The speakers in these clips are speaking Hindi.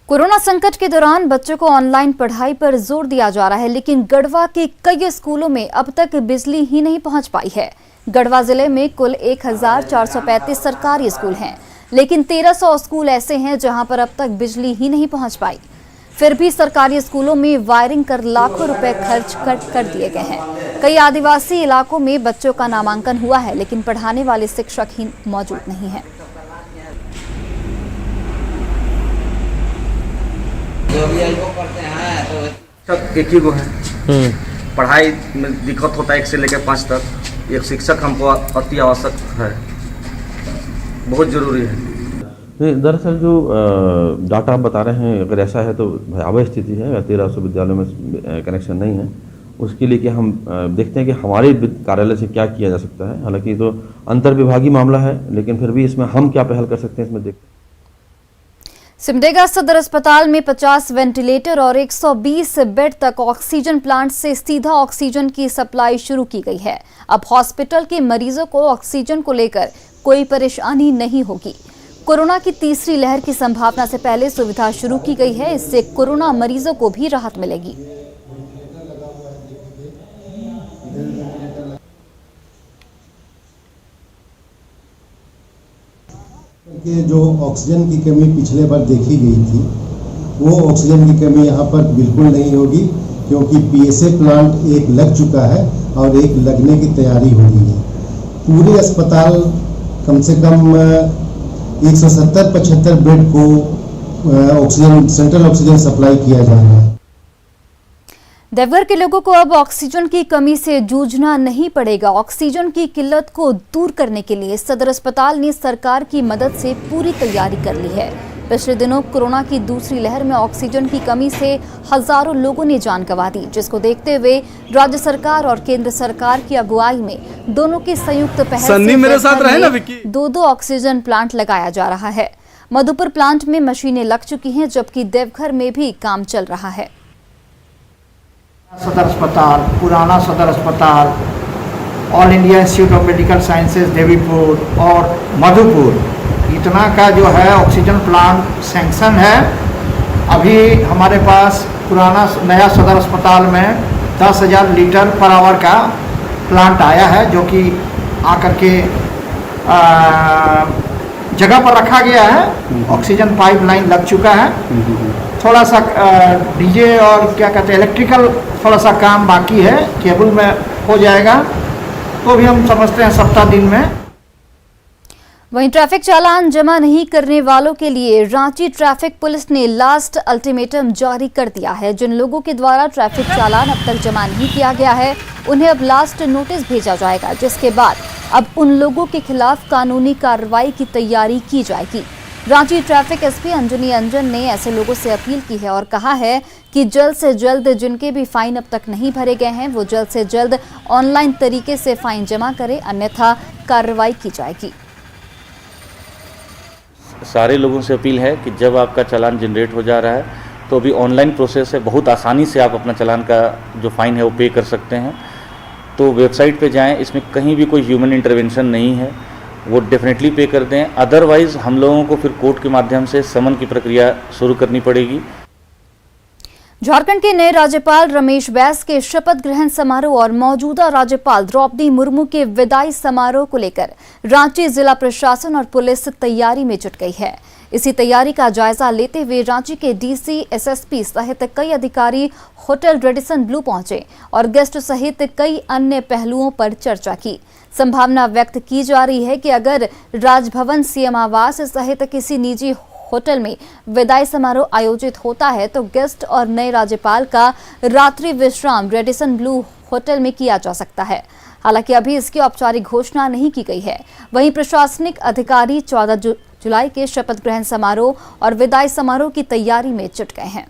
कोरोना संकट के दौरान बच्चों को ऑनलाइन पढ़ाई पर जोर दिया जा रहा है, लेकिन गढ़वा के कई स्कूलों में अब तक बिजली ही नहीं पहुंच पाई है। गढ़वा जिले में कुल 1435 सरकारी स्कूल हैं, लेकिन 1300 स्कूल ऐसे हैं जहां पर अब तक बिजली ही नहीं पहुंच पाई। फिर भी सरकारी स्कूलों में वायरिंग कर लाखों रुपए खर्च कर दिए गए हैं। कई आदिवासी इलाकों में बच्चों का नामांकन हुआ है, लेकिन पढ़ाने वाले शिक्षक ही मौजूद नहीं है। जो भी लोग करते हैं तो एक ही गो है। पढ़ाई में दिक्कत होता है 1 से लेकर 5 तक। एक शिक्षक हमको अति आवश्यक है, बहुत ज़रूरी है। नहीं, दरअसल जो डाटा आप बता रहे हैं, अगर ऐसा है तो भयावह स्थिति है। 1300 विद्यालयों में कनेक्शन नहीं है। उसके लिए कि हम देखते हैं कि हमारे कार्यालय से क्या किया जा सकता है। हालांकि तो अंतर विभागीय मामला है, लेकिन फिर भी इसमें हम क्या पहल कर सकते हैं, इसमें देखते हैं। सिमडेगा सदर अस्पताल में 50 वेंटिलेटर और 120 बेड तक ऑक्सीजन प्लांट से सीधा ऑक्सीजन की सप्लाई शुरू की गई है। अब हॉस्पिटल के मरीजों को ऑक्सीजन को लेकर कोई परेशानी नहीं होगी। कोरोना की तीसरी लहर की संभावना से पहले सुविधा शुरू की गई है। इससे कोरोना मरीजों को भी राहत मिलेगी। कि जो ऑक्सीजन की कमी पिछले बार देखी गई थी, वो ऑक्सीजन की कमी यहाँ पर बिल्कुल नहीं होगी, क्योंकि पीएसए प्लांट एक लग चुका है और एक लगने की तैयारी हो रही है। पूरे अस्पताल कम से कम 170-75 बेड को ऑक्सीजन सेंट्रल ऑक्सीजन सप्लाई किया जा रहा है। देवघर के लोगों को अब ऑक्सीजन की कमी से जूझना नहीं पड़ेगा। ऑक्सीजन की किल्लत को दूर करने के लिए सदर अस्पताल ने सरकार की मदद से पूरी तैयारी कर ली है। पिछले दिनों कोरोना की दूसरी लहर में ऑक्सीजन की कमी से हजारों लोगों ने जान गंवा दी, जिसको देखते हुए राज्य सरकार और केंद्र सरकार की अगुवाई में दोनों की संयुक्त पहल से 2 ऑक्सीजन प्लांट लगाया जा रहा है। मधुपुर प्लांट में मशीनें लग चुकी हैं, जबकि देवघर में भी काम चल रहा है। सदर अस्पताल, पुराना सदर अस्पताल, all India institute of medical sciences Devipur और मधुपुर, इतना का जो है ऑक्सीजन प्लांट सैंक्शन है। अभी हमारे पास पुराना नया सदर अस्पताल में 10,000 लीटर पर आवर का प्लांट आया है, जो कि आकर के जगह पर रखा गया है। ऑक्सीजन पाइपलाइन लग चुका है। थोड़ा सा डीजे और क्या कहते हैं इलेक्ट्रिकल थोड़ा सा काम बाकी है, केबल में हो जाएगा, तो भी हम समझते हैं सप्ताह दिन में। वहीं ट्रैफिक चालान जमा नहीं करने वालों के लिए रांची ट्रैफिक पुलिस ने लास्ट अल्टीमेटम जारी कर दिया है। जिन लोगों के द्वारा ट्रैफिक चालान अब तक जमा नहीं किया गया है, उन्हें अब लास्ट नोटिस भेजा जाएगा, जिसके बाद अब उन लोगों के खिलाफ कानूनी कार्रवाई की तैयारी की जाएगी। रांची ट्रैफिक एसपी अंजनी अंजन ने ऐसे लोगों से अपील की है और कहा है कि जल्द से जल्द जिनके भी फाइन अब तक नहीं भरे गए हैं, वो जल्द से जल्द ऑनलाइन तरीके से फाइन जमा करें, अन्यथा कार्रवाई की जाएगी। सारे लोगों से अपील है कि जब आपका चालान जनरेट हो जा रहा है तो अभी ऑनलाइन प्रोसेस है, बहुत आसानी से आप अपना चालान का जो फाइन है वो पे कर सकते हैं। तो वेबसाइट पे जाएं, इसमें कहीं भी कोई ह्यूमन इंटरवेंशन नहीं है, वो डेफिनेटली पे कर दें। अदरवाइज हम लोगों को फिर कोर्ट के माध्यम से समन की प्रक्रिया शुरू करनी पड़ेगी। झारखंड के नए राज्यपाल रमेश बैस के शपथ ग्रहण समारोह और मौजूदा राज्यपाल द्रौपदी मुर्मू के विदाई समारोह को लेकर रांची जिला प्रशासन और पुलिस तैयारी में जुट गई है। इसी तैयारी का जायजा लेते हुए रांची के डीसी, एसएसपी सहित कई अधिकारी होटल रेडिसन ब्लू पहुंचे और गेस्ट सहित कई अन्य पहलुओं पर चर्चा की। संभावना व्यक्त की जा रही है कि अगर राजभवन, सीएम आवास सहित किसी निजी होटल में विदाई समारोह आयोजित होता है तो गेस्ट और नए राज्यपाल का रात्रि विश्राम रेडिसन ब्लू होटल में किया जा सकता है। हालांकि अभी इसकी औपचारिक घोषणा नहीं की गई है। वहीं प्रशासनिक अधिकारी 14 जुलाई के शपथ ग्रहण समारोह और विदाई समारोह की तैयारी में जुट गए हैं।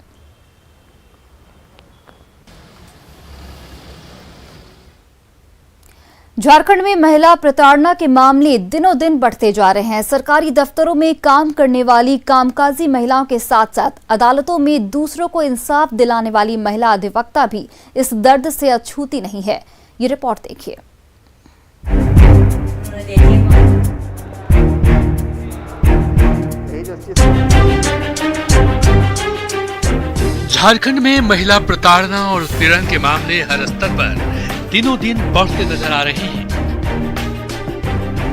झारखंड में महिला प्रताड़ना के मामले दिनों दिन बढ़ते जा रहे हैं। सरकारी दफ्तरों में काम करने वाली कामकाजी महिलाओं के साथ साथ अदालतों में दूसरों को इंसाफ दिलाने वाली महिला अधिवक्ता भी इस दर्द से अछूती नहीं है। ये रिपोर्ट देखिए। झारखंड में महिला प्रताड़ना और उत्पीड़न के मामले हर स्तर पर दिनों दिन बढ़ते नजर आ रहे हैं।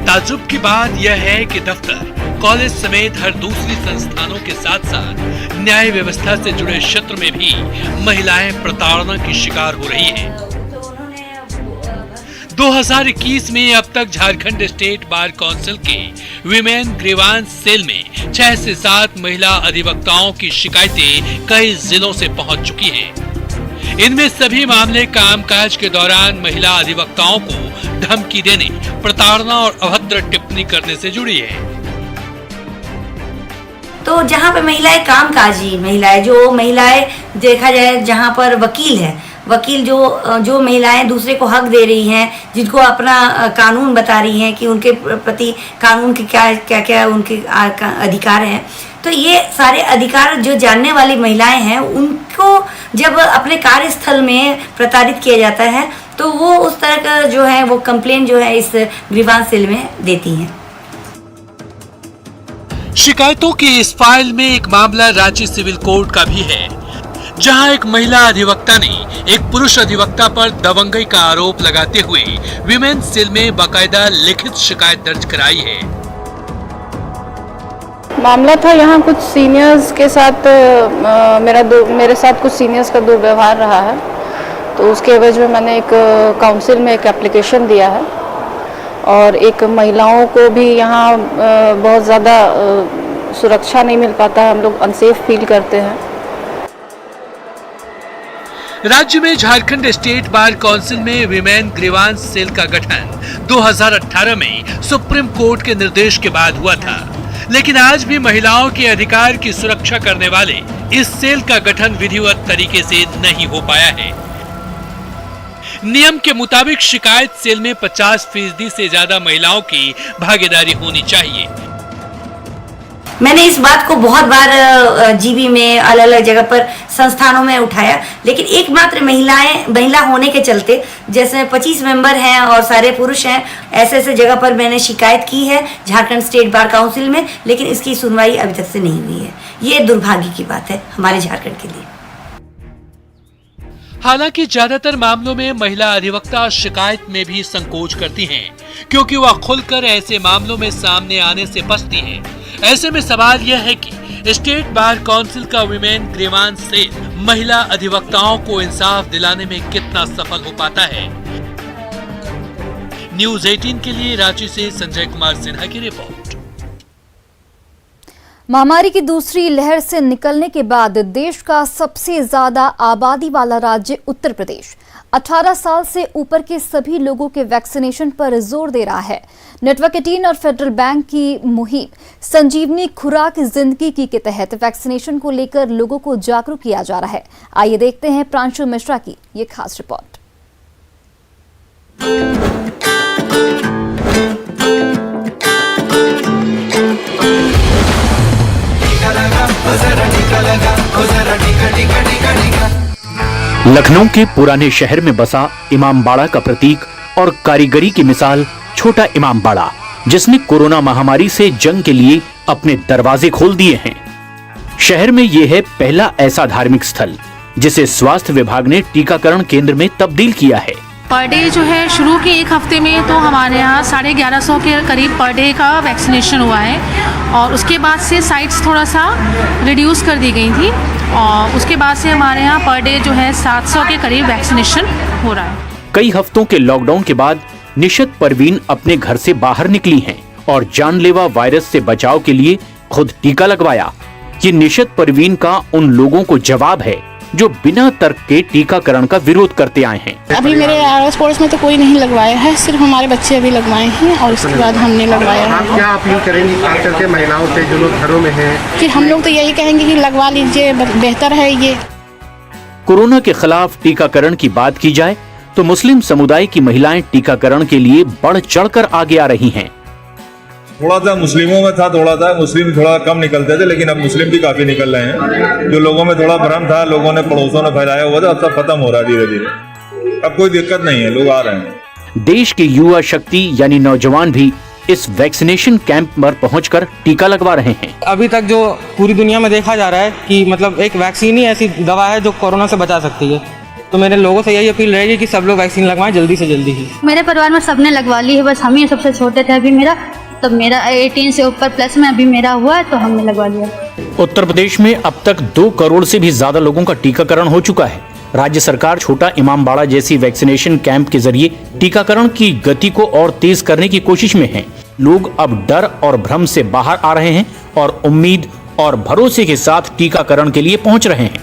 ताज्जुब की बात यह है कि दफ्तर, कॉलेज समेत हर दूसरी संस्थानों के साथ साथ न्याय व्यवस्था से जुड़े क्षेत्र में भी महिलाएं प्रताड़ना की शिकार हो रही हैं। 2021 में अब तक झारखंड स्टेट बार काउंसिल के विमेन ग्रीवांस सेल में 6 से 7 महिला अधिवक्ताओं की शिकायतें कई जिलों से पहुंच चुकी हैं। इनमें सभी मामले कामकाज के दौरान महिला अधिवक्ताओं को धमकी देने, प्रताड़ना और अभद्र टिप्पणी करने से जुड़ी है। तो जहाँ पे महिलाएं कामकाजी महिलाएं, जो महिलाएं देखा जाए जहाँ पर वकील जो महिलाएं दूसरे को हक दे रही हैं, जिनको अपना कानून बता रही हैं कि उनके प्रति कानून के क्या उनके अधिकार हैं, तो ये सारे अधिकार जो जानने वाली महिलाएं हैं, उनको जब अपने कार्यस्थल में प्रताड़ित किया जाता है तो वो उस तरह का जो है वो कंप्लेंट जो है इस ग्रीवांस सेल में देती हैं। शिकायतों की इस फाइल में एक मामला रांची सिविल कोर्ट का भी है, जहां एक महिला अधिवक्ता ने एक पुरुष अधिवक्ता पर दबंगई का आरोप लगाते हुए विमेन सेल में बाकायदा लिखित शिकायत दर्ज कराई है। मामला था यहाँ कुछ सीनियर्स के साथ मेरे साथ कुछ सीनियर्स का दुर्व्यवहार रहा है, तो उसके एवज में मैंने एक काउंसिल में एक एप्लीकेशन दिया है और एक महिलाओं को भी यहाँ बहुत ज़्यादा सुरक्षा नहीं मिल पाता है, हम लोग अनसेफ फील करते हैं। राज्य में झारखंड स्टेट बार काउंसिल में विमेन ग्रीवांस सेल का गठन 2018 में सुप्रीम कोर्ट के निर्देश के बाद हुआ था, लेकिन आज भी महिलाओं के अधिकार की सुरक्षा करने वाले इस सेल का गठन विधिवत तरीके से नहीं हो पाया है। नियम के मुताबिक शिकायत सेल में 50% से ज्यादा महिलाओं की भागीदारी होनी चाहिए। मैंने इस बात को बहुत बार जीबी में अलग अलग जगह पर संस्थानों में उठाया, लेकिन एकमात्र महिला होने के चलते, जैसे 25 मेंबर हैं और सारे पुरुष हैं, ऐसे जगह पर मैंने शिकायत की है झारखंड स्टेट बार काउंसिल में, लेकिन इसकी सुनवाई अभी तक से नहीं हुई है। ये दुर्भाग्य की बात है हमारे झारखंड के लिए। हालांकि ज्यादातर मामलों में महिला अधिवक्ता शिकायत में भी संकोच करती हैं, क्योंकि वह खुलकर ऐसे मामलों में सामने आने से बचती हैं। ऐसे में सवाल यह है कि स्टेट बार काउंसिल का विमेन ग्रीवांस सेल महिला अधिवक्ताओं को इंसाफ दिलाने में कितना सफल हो पाता है। न्यूज़ 18 के लिए रांची से संजय कुमार सिन्हा की रिपोर्ट। महामारी की दूसरी लहर से निकलने के बाद देश का सबसे ज्यादा आबादी वाला राज्य उत्तर प्रदेश 18 साल से ऊपर के सभी लोगों के वैक्सीनेशन पर जोर दे रहा है। नेटवर्क 18 और फेडरल बैंक की मुहिम संजीवनी खुराक जिंदगी की के तहत वैक्सीनेशन को लेकर लोगों को जागरूक किया जा रहा है। आइए देखते हैं प्रांशु मिश्रा की ये खास रिपोर्ट। लखनऊ के पुराने शहर में बसा इमामबाड़ा का प्रतीक और कारीगरी की मिसाल छोटा इमामबाड़ा, जिसने कोरोना महामारी से जंग के लिए अपने दरवाजे खोल दिए हैं। शहर में यह है पहला ऐसा धार्मिक स्थल जिसे स्वास्थ्य विभाग ने टीकाकरण केंद्र में तब्दील किया है। पर डे जो है शुरू के एक हफ्ते में तो हमारे यहाँ 1150 के करीब पर डे का वैक्सीनेशन हुआ है और उसके बाद से साइट्स थोड़ा सा रिड्यूस कर दी गई थी और उसके बाद से हमारे यहाँ पर डे जो है 700 के करीब वैक्सीनेशन हो रहा है। कई हफ्तों के लॉकडाउन के बाद निशत परवीन अपने घर से बाहर निकली हैं और जानलेवा वायरस से बचाव के लिए खुद टीका लगवाया। ये निशत परवीन का उन लोगों को जवाब है जो बिना तर्क के टीकाकरण का विरोध करते आए हैं। अभी मेरे आस पड़ोस में तो कोई नहीं लगवाया है, सिर्फ हमारे बच्चे अभी लगवाए हैं और उसके बाद हमने लगवाया है। क्या अपील करेंगी खास करके महिलाओं से जो लोग घरों में हैं? कि हम लोग तो यही कहेंगे कि लगवा लीजिए, बेहतर है ये। कोरोना के खिलाफ टीकाकरण की बात की जाए तो मुस्लिम समुदाय की महिलाएं टीकाकरण के लिए बढ़ चढ़कर आगे आ रही हैं। थोड़ा सा मुस्लिमों में था, मुस्लिम थोड़ा कम निकलते थे, लेकिन अब मुस्लिम भी काफी निकल रहे हैं। जो लोगों में थोड़ा भ्रम था, लोगों ने पड़ोसों ने फैलाया हुआ था, अब सब खत्म हो रहा है धीरे धीरे। अब कोई दिक्कत नहीं है, लोग आ रहे हैं। देश की युवा शक्ति यानी नौजवान भी इस वैक्सीनेशन कैंप पर पहुंचकर टीका लगवा रहे हैं। अभी तक जो पूरी दुनिया में देखा जा रहा है कि मतलब एक वैक्सीन ही ऐसी दवा है जो कोरोना से बचा सकती है, तो मेरे लोगों से यही अपील रहेगी कि सब लोग वैक्सीन लगवाएं जल्दी से जल्दी ही। मेरे परिवार में सबने लगवा ली है, बस हम ही सबसे छोटे थे अभी तब मेरा 18 से ऊपर प्लस में अभी मेरा हुआ है तो हमने लगवा लिया। उत्तर प्रदेश में अब तक 2 करोड़ से भी ज्यादा लोगों का टीकाकरण हो चुका है। राज्य सरकार छोटा इमामबाड़ा जैसी वैक्सीनेशन कैंप के जरिए टीकाकरण की गति को और तेज करने की कोशिश में है। लोग अब डर और भ्रम से बाहर आ रहे हैं और उम्मीद और भरोसे के साथ टीकाकरण के लिए पहुंच रहे हैं।